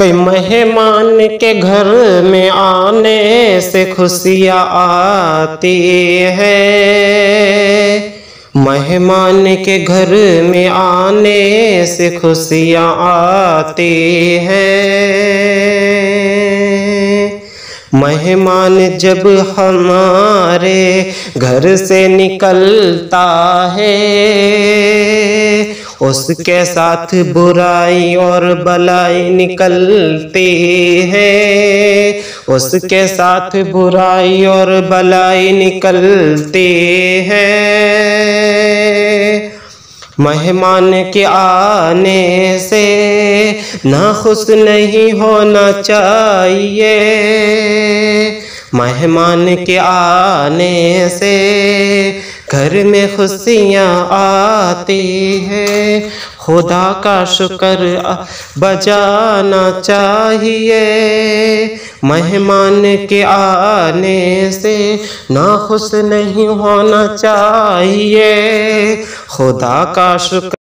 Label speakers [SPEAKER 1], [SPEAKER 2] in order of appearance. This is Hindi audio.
[SPEAKER 1] कई मेहमान के घर में आने से खुशियाँ आती है। मेहमान के घर में आने से खुशियाँ आती हैं। मेहमान जब हमारे घर से निकलता है, उसके साथ बुराई और भलाई निकलती है। उसके साथ बुराई और भलाई निकलती है। मेहमान के आने से नाखुश नहीं होना चाहिए। मेहमान के आने से घर में खुशियाँ आती है। खुदा का शुक्र बजाना चाहिए। मेहमान के आने से नाखुश नहीं होना चाहिए। खुदा का शुक्र